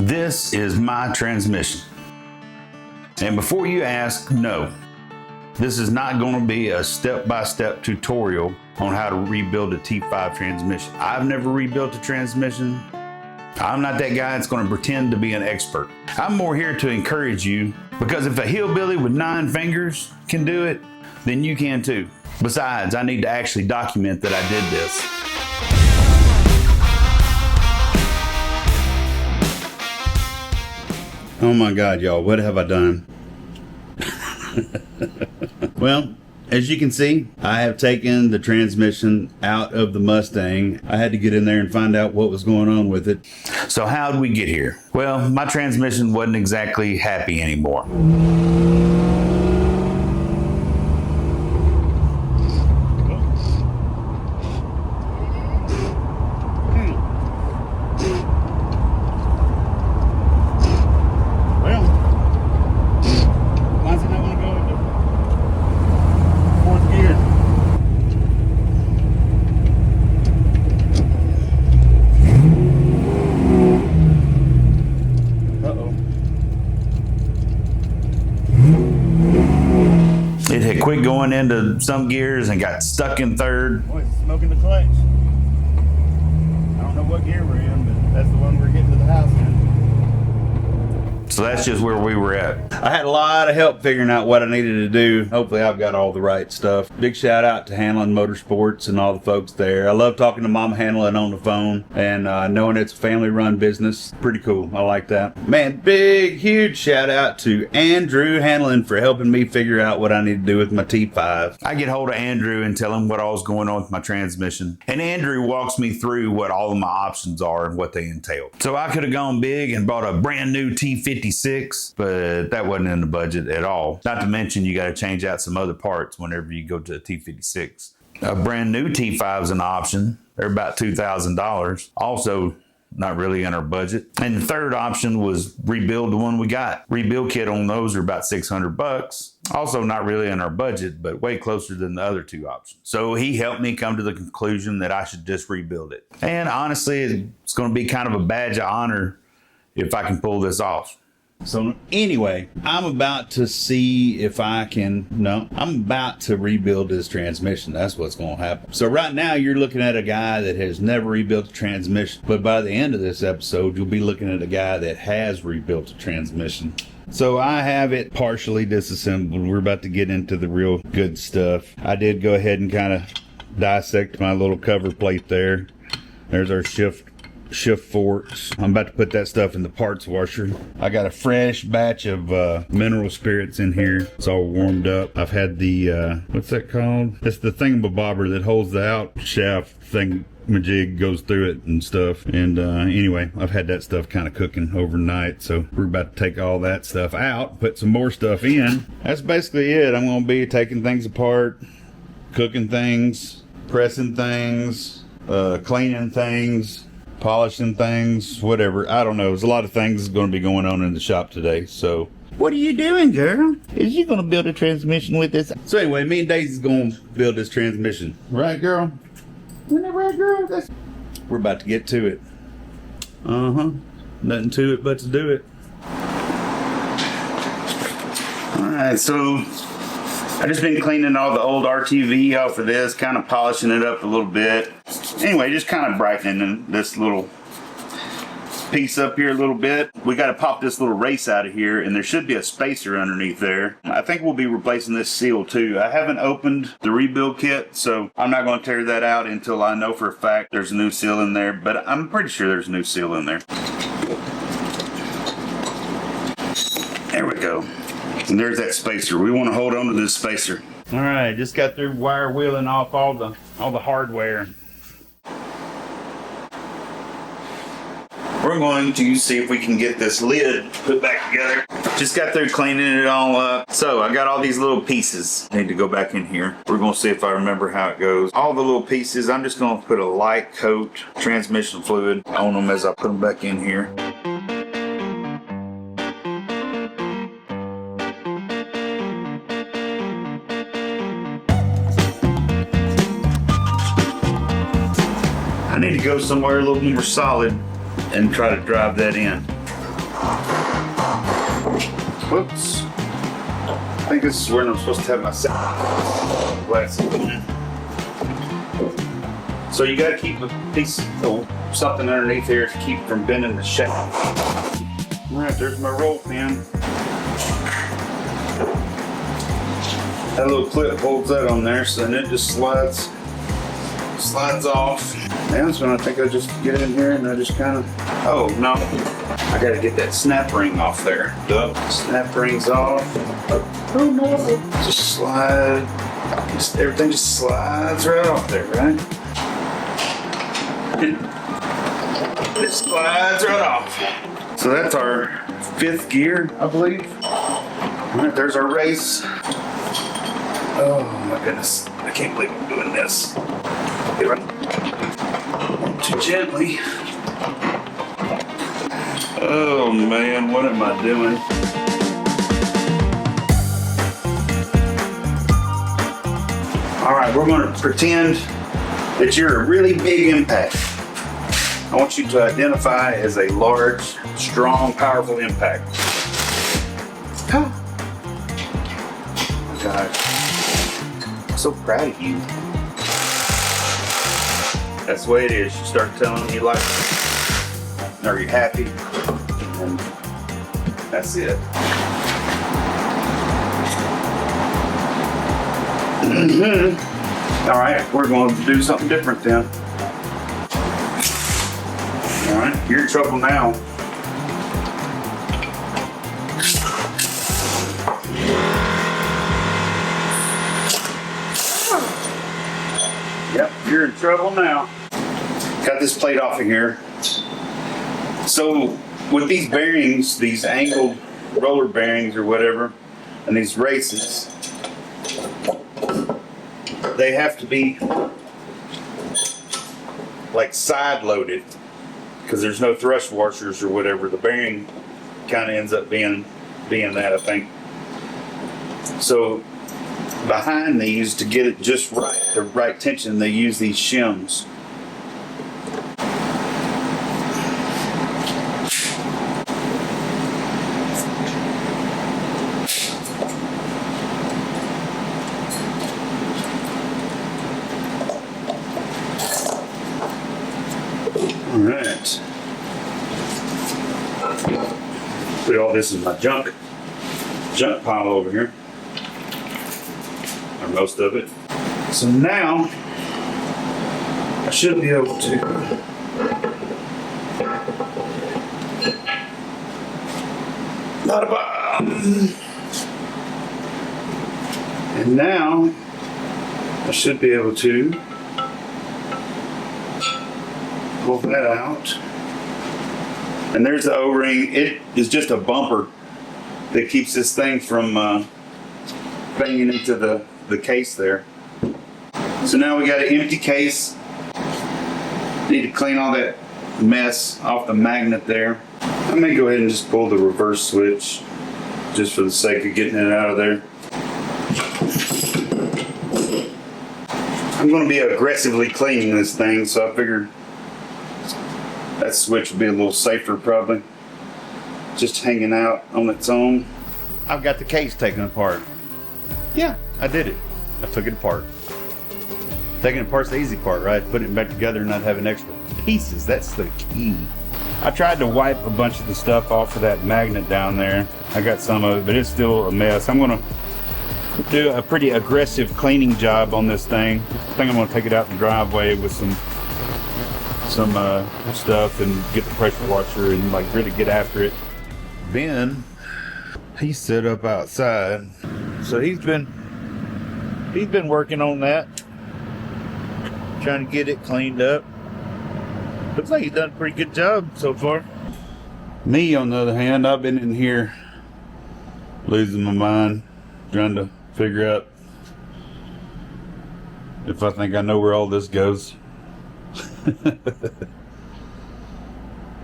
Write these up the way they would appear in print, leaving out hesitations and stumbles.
This is my transmission. And before you ask, no, this is not going to be a step-by-step tutorial on how to rebuild a T5 transmission. I've never rebuilt a transmission. I'm not that guy that's going to pretend to be an expert. I'm more here to encourage you, because if a hillbilly with 9 fingers can do it, then you can too. Besides, I need to actually document that I did this. Oh my God, y'all, what have I done? Well, as you can see, I have taken the transmission out of the Mustang. I had to get in there and find out what was going on with it. So how did we get here? Well, my transmission wasn't exactly happy anymore. It had quit going into some gears and got stuck in third. Boy, it's smoking the clutch. I don't know what gear we're in, but that's the one we're getting to the house in. So that's just where we were at. I had a lot of help figuring out what I needed to do. Hopefully I've got all the right stuff. Big shout out to Hanlon Motorsports and all the folks there. I love talking to Mom Hanlon on the phone and knowing it's a family run business. Pretty cool. I like that. Man, big, huge shout out to Andrew Hanlon for helping me figure out what I need to do with my T5. I get hold of Andrew and tell him what all's going on with my transmission. And Andrew walks me through what all of my options are and what they entail. So I could have gone big and bought a brand new T56, but that wasn't in the budget at all. Not to mention you got to change out some other parts whenever you go to a T56. A brand new T5 is an option. They're about $2,000. Also not really in our budget. And the third option was rebuild the one we got. Rebuild kit on those are about $600. Also not really in our budget, but way closer than the other two options. So he helped me come to the conclusion that I should just rebuild it. And honestly, it's going to be kind of a badge of honor if I can pull this off. So anyway, I'm about to see if I'm about to rebuild this transmission. That's what's going to happen. So right now you're looking at a guy that has never rebuilt a transmission. But by the end of this episode, you'll be looking at a guy that has rebuilt a transmission. So I have it partially disassembled. We're about to get into the real good stuff. I did go ahead and kind of dissect my little cover plate there. There's our shift forks. I'm about to put that stuff in the parts washer. I got a fresh batch of mineral spirits in here. It's all warmed up. I've had the what's that called? It's the thingamabobber that holds the out shaft thing. Majig goes through it and stuff. And anyway, I've had that stuff kind of cooking overnight. So we're about to take all that stuff out, put some more stuff in. That's basically it. I'm going to be taking things apart, cooking things, pressing things, cleaning things, polishing things, whatever. I don't know. There's a lot of things going to be going on in the shop today. So what are you doing, girl? Is you going to build a transmission with this? So anyway, me and Daisy's going to build this transmission. Right, girl? Isn't that right, girl? We're about to get to it. Nothing to it but to do it. Alright, so I've just been cleaning all the old RTV off of this, kind of polishing it up a little bit. Anyway, just kind of brightening this little piece up here a little bit. We got to pop this little race out of here, and there should be a spacer underneath there. I think we'll be replacing this seal too. I haven't opened the rebuild kit, so I'm not going to tear that out until I know for a fact there's a new seal in there, but I'm pretty sure there's a new seal in there. There we go. And there's that spacer. We want to hold on to this spacer. All right, just got through wire wheeling off all the hardware. We're going to see if we can get this lid put back together. Just got through cleaning it all up. So I got all these little pieces. I need to go back in here. We're going to see if I remember how it goes. All the little pieces, I'm just going to put a light coat transmission fluid on them as I put them back in here. I need to go somewhere a little more solid and try to drive that in. Whoops. I think this is where I'm supposed to have my glasses. So you got to keep a piece of something underneath here to keep from bending the shaft. All right, there's my roll pin. That little clip holds that on there, so then it just slides off. Now so I think I just get in here and I just kind of, oh no, I gotta get that snap ring off there. The snap ring's off. Oh no, just slide, everything just slides right off there, right? It slides right off. So that's our 5th gear, I believe. All right, there's our race. Oh my goodness, I can't believe I'm doing this. Get right. Too gently. Oh man, what am I doing? All right, we're going to pretend that you're a really big impact. I want you to identify as a large, strong, powerful impact. Oh my gosh. I'm so proud of you. That's the way it is. You start telling you like it, or you're happy, and that's it. All right, we're going to do something different then. All right, you're in trouble now. Yep, you're in trouble now. Got this plate off of here. So with these bearings, these angled roller bearings or whatever, and these races, they have to be like side loaded because there's no thrust washers or whatever. The bearing kind of ends up being that, I think. So behind these, to get it just right, the right tension, they use these shims. All right. Put all this in my junk pile over here. Or most of it. So now I should be able to and now I should be able to pull that out. And there's the O-ring. It is just a bumper that keeps this thing from banging into the case there. So now we got an empty case. Need to clean all that mess off the magnet there. I may go ahead and just pull the reverse switch just for the sake of getting it out of there. I'm going to be aggressively cleaning this thing, so I figured that switch would be a little safer probably. Just hanging out on its own. I've got the case taken apart. Yeah, I did it. I took it apart. Taking it apart's the easy part, right? Putting it back together and not having extra pieces. That's the key. I tried to wipe a bunch of the stuff off of that magnet down there. I got some of it, but it's still a mess. I'm gonna do a pretty aggressive cleaning job on this thing. I think I'm gonna take it out in the driveway with some stuff and get the pressure washer and like really get after it. Ben, he's set up outside, so he's been working on that, trying to get it cleaned up. Looks like he's done a pretty good job so far. Me, on the other hand, I've been in here losing my mind, trying to figure out if I think I know where all this goes.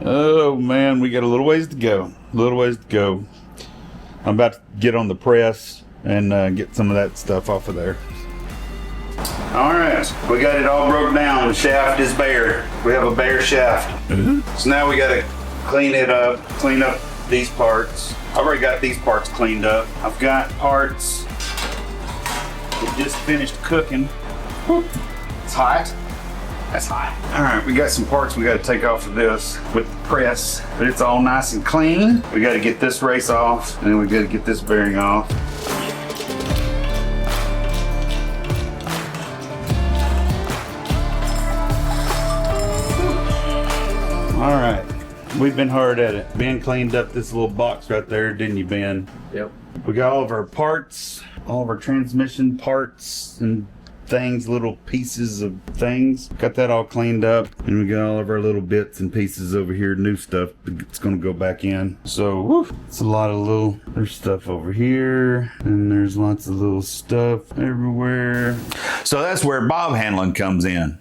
Oh man, we got a little ways to go. I'm about to get on the press and get some of that stuff off of there. All right, we got it all broke down. The shaft is bare. We have a bare shaft. So now we got to clean it up, clean up these parts. I've already got these parts cleaned up. I've got parts that just finished cooking. It's hot. That's hot. All right, we got some parts we got to take off of this with the press, but it's all nice and clean. We got to get this race off, and then we got to get this bearing off. All right, we've been hard at it. Ben cleaned up this little box right there, didn't you, Ben? Yep. We got all of our parts, all of our transmission parts and things, little pieces of things. Got that all cleaned up, and we got all of our little bits and pieces over here, new stuff that's gonna go back in. So, whew, it's a lot of little, there's stuff over here, and there's lots of little stuff everywhere. So that's where Bob Hanlon comes in.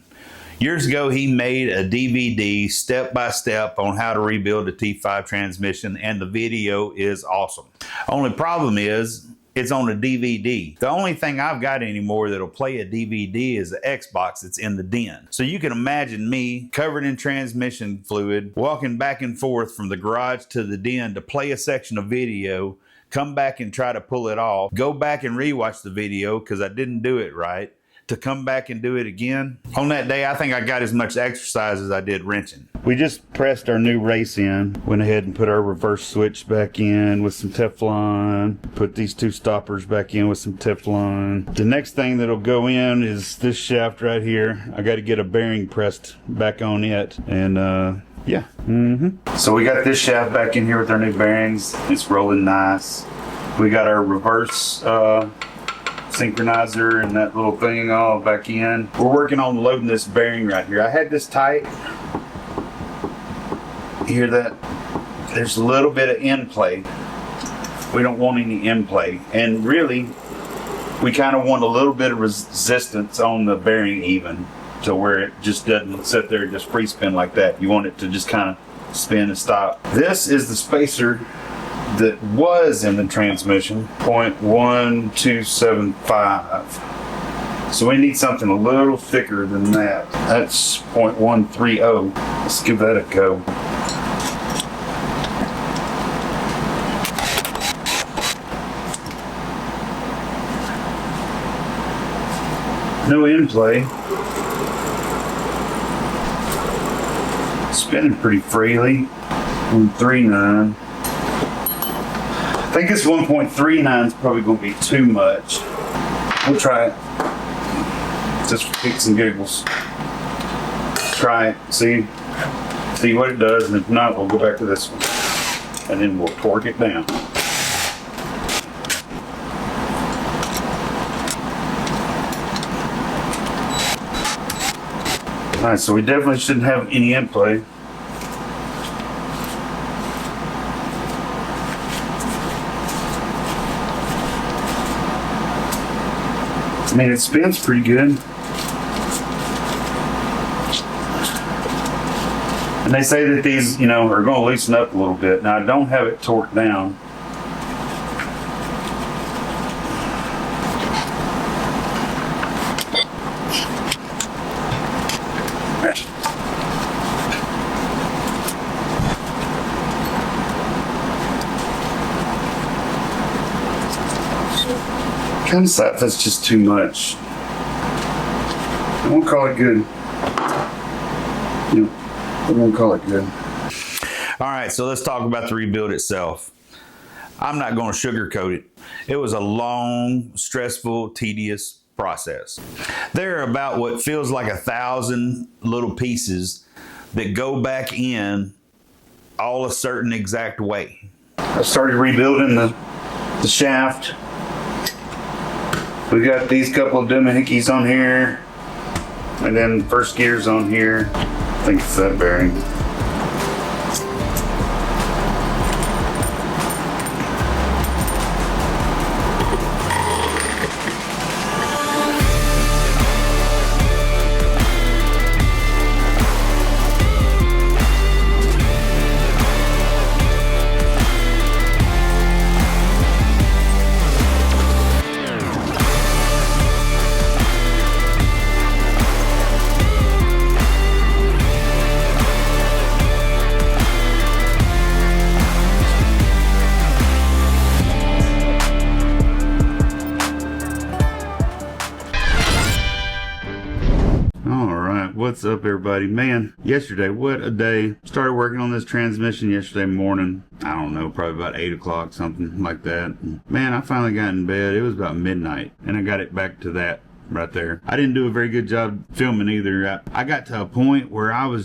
Years ago, he made a DVD step-by-step on how to rebuild a T5 transmission, and the video is awesome. Only problem is, it's on a DVD. The only thing I've got anymore that'll play a DVD is the Xbox that's in the den. So you can imagine me covered in transmission fluid, walking back and forth from the garage to the den to play a section of video, come back and try to pull it off, go back and rewatch the video because I didn't do it right, to come back and do it again. On that day, I think I got as much exercise as I did wrenching. We just pressed our new race in, went ahead and put our reverse switch back in with some Teflon, put these two stoppers back in with some Teflon. The next thing that'll go in is this shaft right here. I got to get a bearing pressed back on it, and yeah. So we got this shaft back in here with our new bearings. It's rolling nice. We got our reverse synchronizer and that little thing all back in. We're working on loading this bearing right here. I had this tight. You hear that? There's a little bit of end play. We don't want any end play. And really, we kind of want a little bit of resistance on the bearing even, to where it just doesn't sit there and just free spin like that. You want it to just kind of spin and stop. This is the spacer that was in the transmission, 0.1275. So we need something a little thicker than that. That's 0.130. Let's give that a go. No end play. Spinning pretty freely. 139. I think this 1.39 is probably going to be too much. We'll try it. Just for kicks and giggles. Try it. See what it does, and if not, we'll go back to this one. And then we'll torque it down. Alright, so we definitely shouldn't have any end play. I mean, it spins pretty good. And they say that these, are going to loosen up a little bit. Now, I don't have it torqued down. Kind of stuff that's just too much. I won't call it good. I won't call it good. All right, so let's talk about the rebuild itself. I'm not going to sugarcoat it. It was a long, stressful, tedious process. There are about what feels like 1,000 little pieces that go back in all a certain exact way. I started rebuilding the shaft. We got these couple of doohickeys on here, and then first gears on here. I think it's that bearing. Alright, what's up everybody? Man, yesterday, what a day. Started working on this transmission yesterday morning. I don't know, probably about 8 o'clock, something like that. Man, I finally got in bed. It was about midnight, and I got it back to that right there. I didn't do a very good job filming either. I got to a point where I was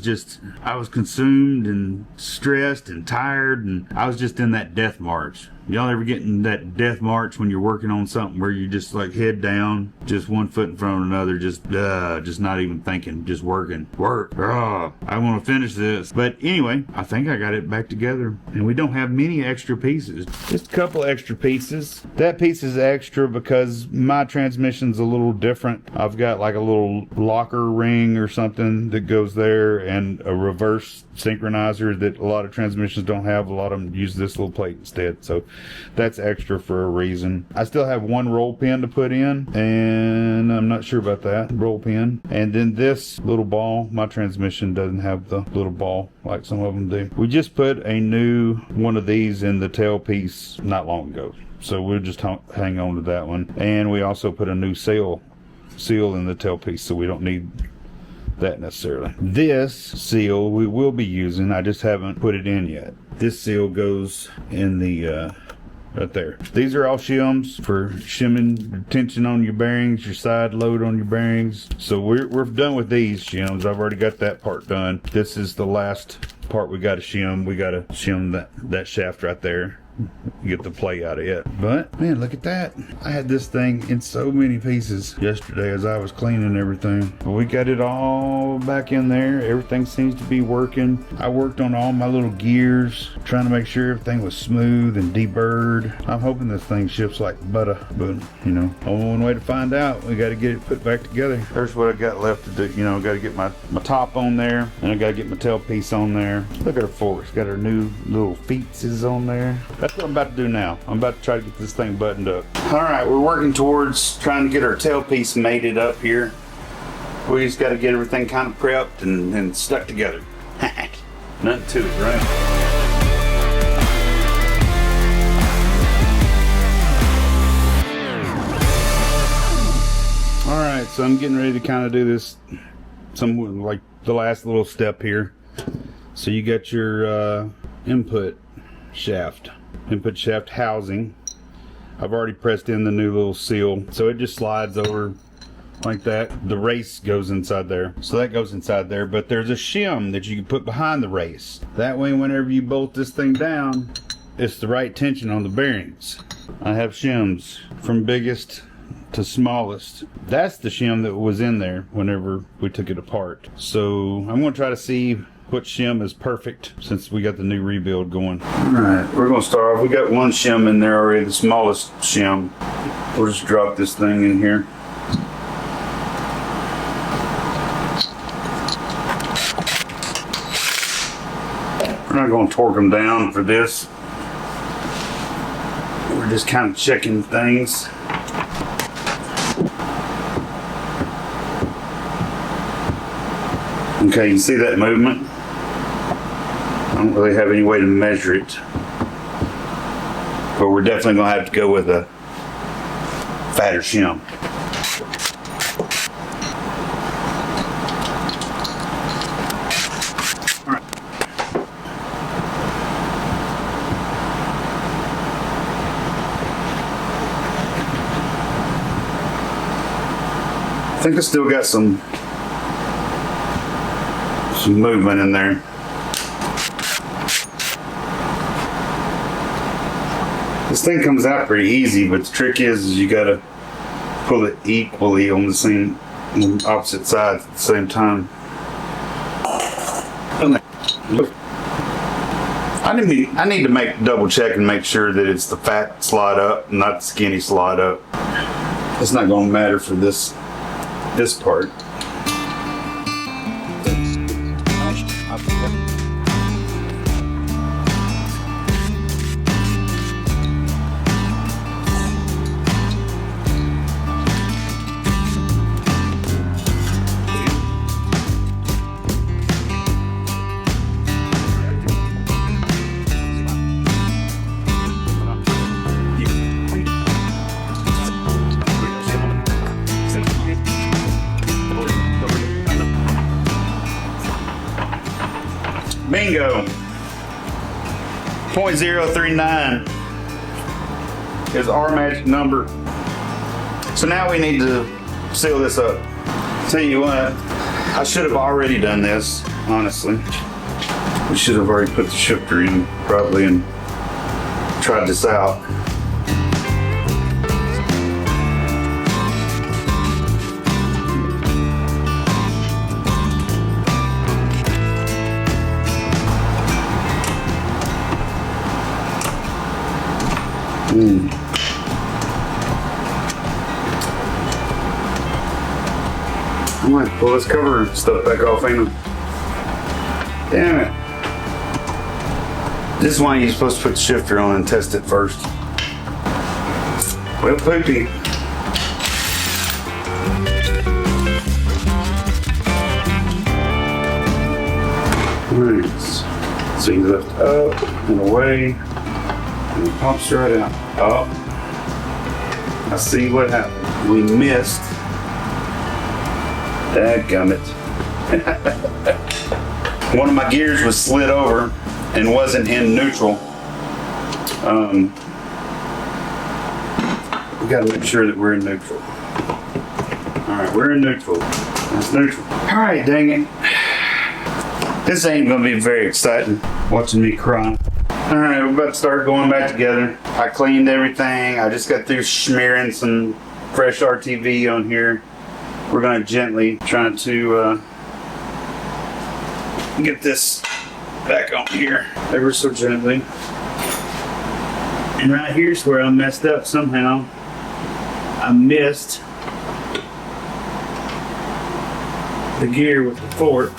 consumed and stressed and tired, and I was just in that death march. Y'all ever get in that death march when you're working on something where you're just like head down, just one foot in front of another, just not even thinking, just working. I want to finish this. But anyway, I think I got it back together, and we don't have many extra pieces. Just a couple extra pieces. That piece is extra because my transmission's a little different. I've got like a little locker ring or something that goes there, and a reverse synchronizer that a lot of transmissions don't have. A lot of them use this little plate instead, so that's extra for a reason. I still have one roll pin to put in, and I'm not sure about that roll pin. And then this little ball, my transmission doesn't have the little ball like some of them do. We just put a new one of these in the tailpiece not long ago, so we'll just hang on to that one. And we also put a new seal in the tailpiece, so we don't need that necessarily. This seal we will be using, I just haven't put it in yet. This seal goes in the right there. These are all shims for shimming tension on your bearings, your side load on your bearings. So we're done with these shims. I've already got that part done. This is the last part we got to shim. We got to shim that shaft right there, get the play out of it. But man, look at that. I had this thing in so many pieces yesterday as I was cleaning everything, but we got it all back in there. Everything seems to be working. I worked on all my little gears, trying to make sure everything was smooth and deburred. I'm hoping this thing ships like butter, but you know, only one way to find out. We got to get it put back together. Here's what I got left to do. You know, got to get my top on there, and I got to get my tailpiece on there. Look at her forks. Got her new little feetses on there. That's what I'm about to do now. I'm about to try to get this thing buttoned up. Alright, we're working towards trying to get our tailpiece mated up here. We just got to get everything kind of prepped and stuck together. Nothing to it, right? Alright, so I'm getting ready to kind of do this, some like the last little step here. So you got your input shaft housing. I've already pressed in the new little seal, so it just slides over like that. The race goes inside there, so that goes inside there, but there's a shim that you can put behind the race. That way whenever you bolt this thing down, it's the right tension on the bearings. I have shims from biggest to smallest. That's the shim that was in there whenever we took it apart. So I'm going to try to see what shim is perfect since we got the new rebuild going. Alright, we're going to start off. We got one shim in there already, the smallest shim. We'll just drop this thing in here. We're not going to torque them down for this. We're just kind of checking things. Okay, you see that movement? I don't really have any way to measure it, but we're definitely going to have to go with a fatter shim. All right. I think I still got some movement in there. This thing comes out pretty easy, but the trick is you gotta pull it equally on the opposite sides at the same time. I need to double check and make sure that it's the fat slide up, not the skinny slide up. It's not gonna matter for this part. Bingo. 0.039 is our magic number. So now we need to seal this up. Tell you what, I should have already done this, honestly. We should have already put the shifter in probably and tried this out. I might pull this cover and stuff back off, ain't I? Damn it. This is why you're supposed to put the shifter on and test it first. Well, poopy. Alright, so you lift up and away, and it pops right out. Oh, I see what happened. We missed. Dadgummit. One of my gears was slid over and wasn't in neutral. We gotta make sure that we're in neutral. Alright, we're in neutral. That's neutral. Alright, dang it. This ain't gonna be very exciting, watching me cry. Alright, we're about to start going back together. I cleaned everything. I just got through smearing some fresh RTV on here. We're gonna gently try to get this back on here, ever so gently. And right here's where I messed up somehow. I missed the gear with the fork.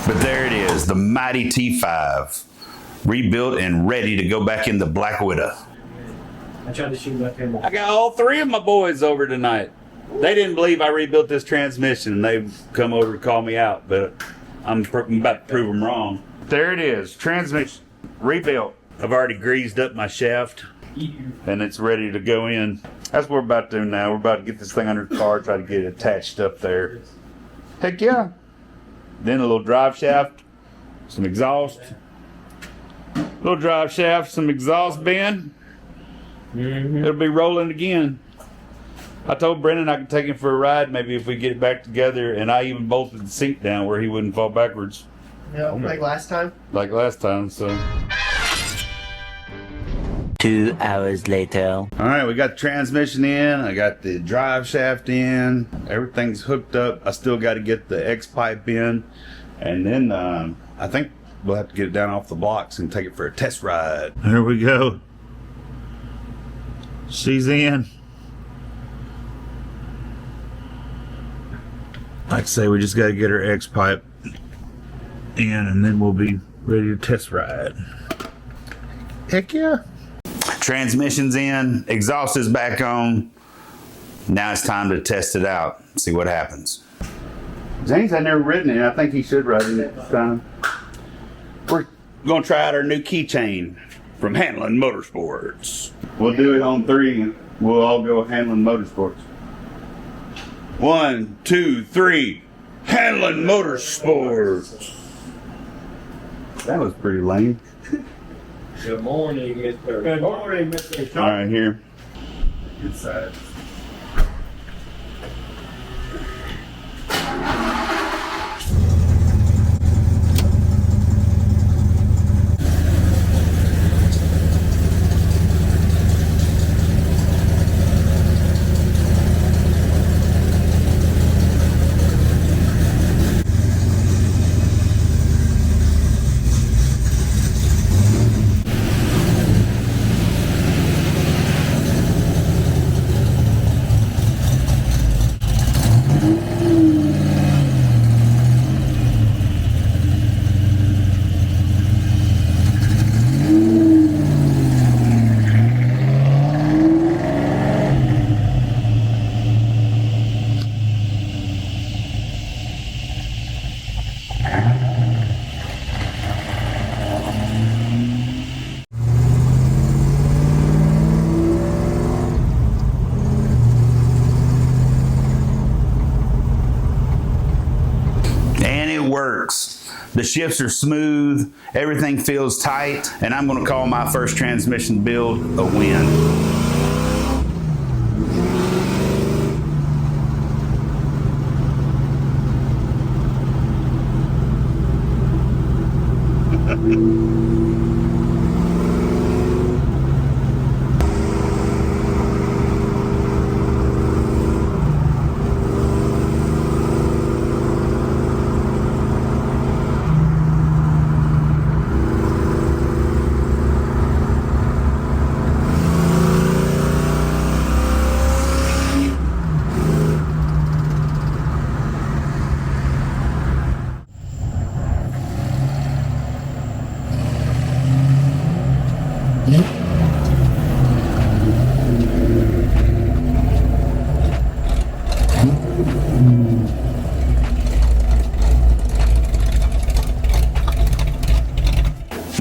But there it is, the mighty T5, rebuilt and ready to go back in the Black Widow. I tried to shoot back in. I got all three of my boys over tonight. They didn't believe I rebuilt this transmission, and they've come over to call me out, but I'm about to prove them wrong. There it is, transmission rebuilt. I've already greased up my shaft, and it's ready to go in. That's what we're about to do now. We're about to get this thing under the car, try to get it attached up there. Heck yeah. Then a little drive shaft, some exhaust. Little drive shaft, some exhaust bin. It'll be rolling again. I told Brendan I could take him for a ride, maybe if we get it back together, and I even bolted the seat down where he wouldn't fall backwards. Yeah, like last time? Like last time, so. 2 hours later. All right, we got the transmission in. I got the drive shaft in. Everything's hooked up. I still got to get the X pipe in. And then I think we'll have to get it down off the blocks and take it for a test ride. There we go. She's in. Like I say, we just got to get her X pipe in, and then we'll be ready to test ride. Heck yeah. Transmission's in, exhaust is back on. Now it's time to test it out, see what happens. James had never ridden it. I think he should ride it this time. We're going to try out our new keychain from Hanlon Motorsports. We'll do it on 3 and we'll all go Hanlon Motorsports. 1, 2, 3, Hanlon Motorsports. That was pretty lame. Good morning, Mr. Good morning, Mr. All right, here. Good size. And it works. The shifts are smooth, everything feels tight, and I'm gonna call my first transmission build a win.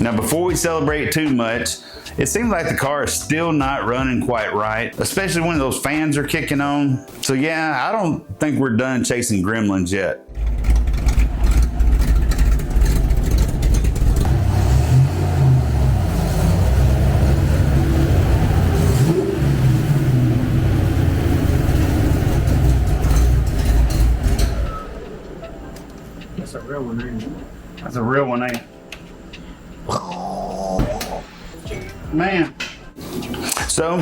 Now, before we celebrate too much, it seems like the car is still not running quite right, especially when those fans are kicking on. So yeah, I don't think we're done chasing gremlins yet. That's a real one, ain't it? That's a real one, ain't it? Man. So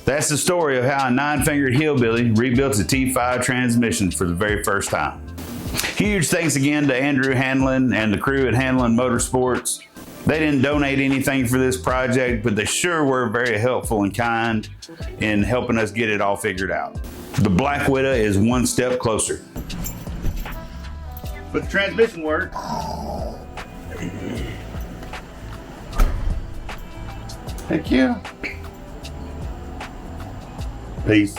that's the story of how a 9-fingered hillbilly rebuilt a T5 transmission for the very first time. Huge thanks again to Andrew Hanlon and the crew at Hanlon Motorsports. They didn't donate anything for this project, but they sure were very helpful and kind in helping us get it all figured out. The Black Widow is one step closer. But the transmission worked. Heck yeah. Peace.